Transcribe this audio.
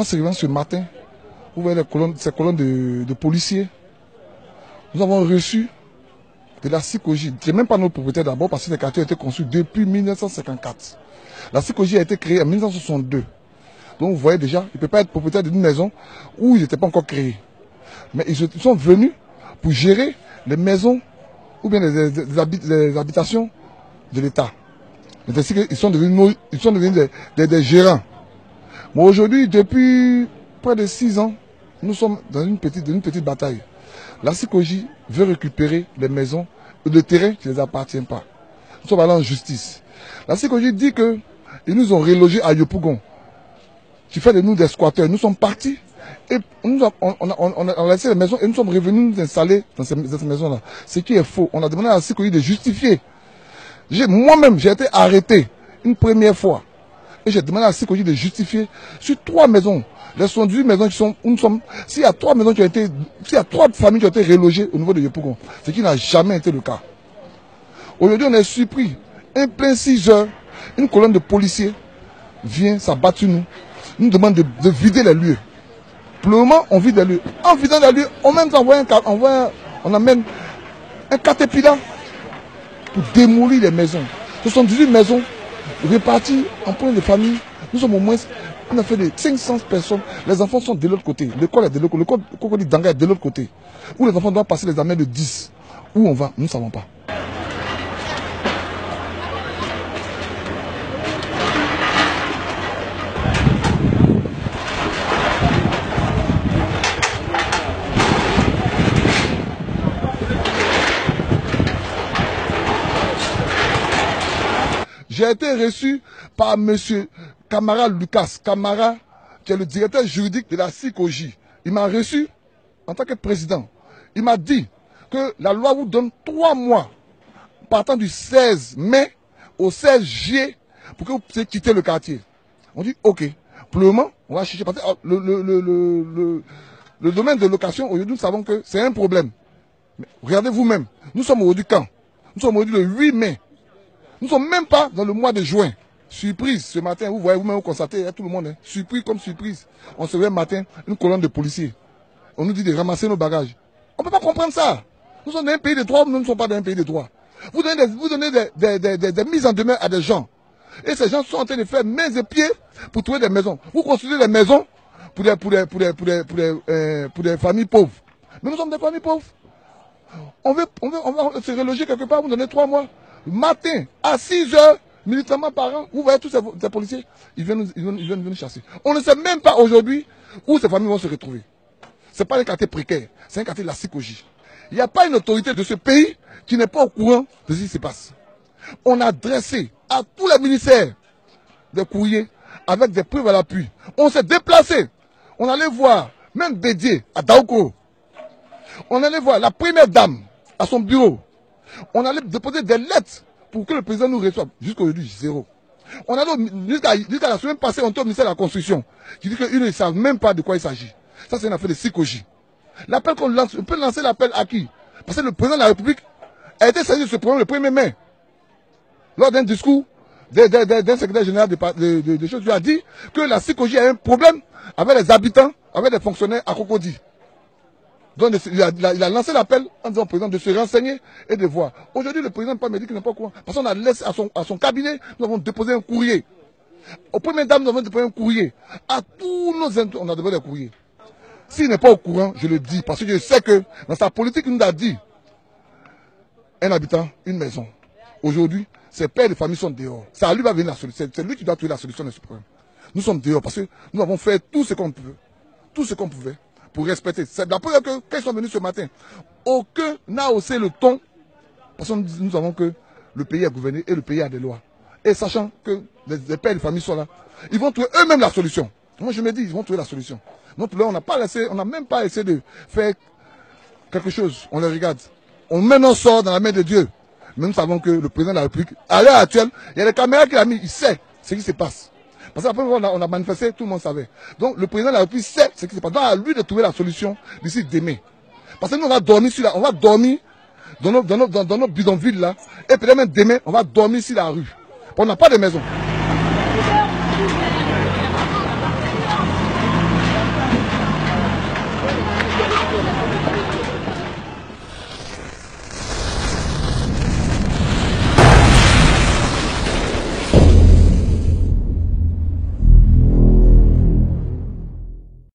En se réveillant ce matin, vous voyez ces colonnes de policiers. Nous avons reçu de la SICOJ. Ce n'est même pas notre propriétaire d'abord parce que les quartiers ont été conçus depuis 1954. La SICOJ a été créée en 1962. Donc vous voyez déjà, il ne peut pas être propriétaire d'une maison où il n'était pas encore créé. Mais ils sont venus pour gérer les maisons ou bien les habitations de l'État. Ils sont devenus des gérants. Bon, aujourd'hui, depuis près de 6 ans, nous sommes dans une petite bataille. La SICOJ veut récupérer les maisons et le terrain qui ne les appartient pas. Nous sommes allés en justice. La SICOJ dit qu'ils nous ont relogés à Yopougon, qui fait de nous des squatteurs. Nous sommes partis et on a laissé les maisons et nous sommes revenus nous installer dans ces maisons-là. Ce qui est faux. On a demandé à la SICOJ de justifier. Moi-même, j'ai été arrêté une première fois. Et j'ai demandé à la SICOJ de justifier sur 3 maisons. Les 78 maisons qui sont où nous sommes. S'il y a 3 maisons qui ont été. S'il y a 3 familles qui ont été relogées au niveau de Yopougon, ce qui n'a jamais été le cas. Aujourd'hui, on est surpris. Un plein 6 heures, une colonne de policiers vient s'abattre sur nous. Nous demande de vider les lieux. Pour le moment, on vide les lieux. En vidant les lieux, on amène un caterpillar pour démolir les maisons. 78 maisons réparties en points de famille. Nous sommes au moins, on a fait de 500 personnes. Les enfants sont de l'autre côté. L'école est de l'autre côté. Le Cocody Danga est de l'autre côté. Où les enfants doivent passer les examens de 10. Où on va, nous ne savons pas. J'ai été reçu par M. Camara Lucas. Camara, qui est le directeur juridique de la SICOJ. Il m'a reçu en tant que président. Il m'a dit que la loi vous donne 3 mois, partant du 16 mai au 16 juillet, pour que vous puissiez quitter le quartier. On dit OK. Pour le moment, on va chercher. Parce que le domaine de location, aujourd'hui, nous savons que c'est un problème. Mais regardez vous-même. Nous sommes aujourd'hui quand? Nous sommes aujourd'hui le 8 mai. Nous ne sommes même pas dans le mois de juin. Surprise, ce matin, vous voyez, vous-même, vous constatez, tout le monde, hein, surprise comme surprise. On se réveille le matin, une colonne de policiers. On nous dit de ramasser nos bagages. On ne peut pas comprendre ça. Nous sommes dans un pays de droit, nous ne sommes pas dans un pays de droit. Vous donnez des mises en demeure à des gens. Et ces gens sont en train de faire mains et pieds pour trouver des maisons. Vous construisez des maisons pour des familles pauvres. Mais nous sommes des familles pauvres. On va se reloger quelque part, vous donnez 3 mois. Matin, à 6 heures, militairement par an, vous voyez tous ces policiers, ils viennent nous chasser. On ne sait même pas aujourd'hui où ces familles vont se retrouver. Ce n'est pas un quartier précaire, c'est un quartier de la SICOJ. Il n'y a pas une autorité de ce pays qui n'est pas au courant de ce qui se passe. On a dressé à tous les ministères des courriers avec des preuves à l'appui. On s'est déplacé. On allait voir, même Bédié, à Daoko. On allait voir la première dame à son bureau. On allait déposer des lettres pour que le président nous reçoive. Jusqu'à aujourd'hui, 0. On allait jusqu'à la semaine passée, on était au ministère de la Construction, qui dit qu'ils ne savent même pas de quoi il s'agit. Ça, c'est une affaire de SICOJ. L'appel qu'on lance, on peut lancer l'appel à qui? Parce que le président de la République a été saisi de ce problème le 1er mai. Lors d'un discours d'un secrétaire général de choses, il a dit que la SICOJ a un problème avec les habitants, avec les fonctionnaires à Cocody. Donc il a lancé l'appel en disant au président de se renseigner et de voir. Aujourd'hui, le président me dit qu'il n'est pas au courant. Parce qu'on a laissé à son cabinet, nous avons déposé un courrier. Aux premières dames, nous avons déposé un courrier. À tous nos on a déposé un courrier. S'il n'est pas au courant, je le dis, parce que je sais que dans sa politique, il nous a dit un habitant, une maison. Aujourd'hui, ses pères de famille sont dehors. C'est à lui va venir la solution. C'est lui qui doit trouver la solution de ce problème. Nous sommes dehors parce que nous avons fait tout ce qu'on pouvait. Tout ce qu'on pouvait. Pour respecter. C'est la preuve que quand ils sont venus ce matin, aucun n'a haussé le ton. Parce que nous savons que le pays est gouverné et le pays a des lois. Et sachant que les pères de famille sont là, ils vont trouver eux-mêmes la solution. Moi je me dis, ils vont trouver la solution. Donc là, on n'a même pas essayé de faire quelque chose. On les regarde. On met nos sorts dans la main de Dieu. Mais nous savons que le président de la République, à l'heure actuelle, il y a les caméras qu'il a mis, il sait ce qui se passe. Parce que la première fois on a manifesté, tout le monde savait. Donc le président de la République sait ce qui se passe. Donc à lui de trouver la solution d'ici demain. Parce que nous on va dormir dans nos bidonvilles là. Et peut-être même demain, on va dormir sur la rue. On n'a pas de maison.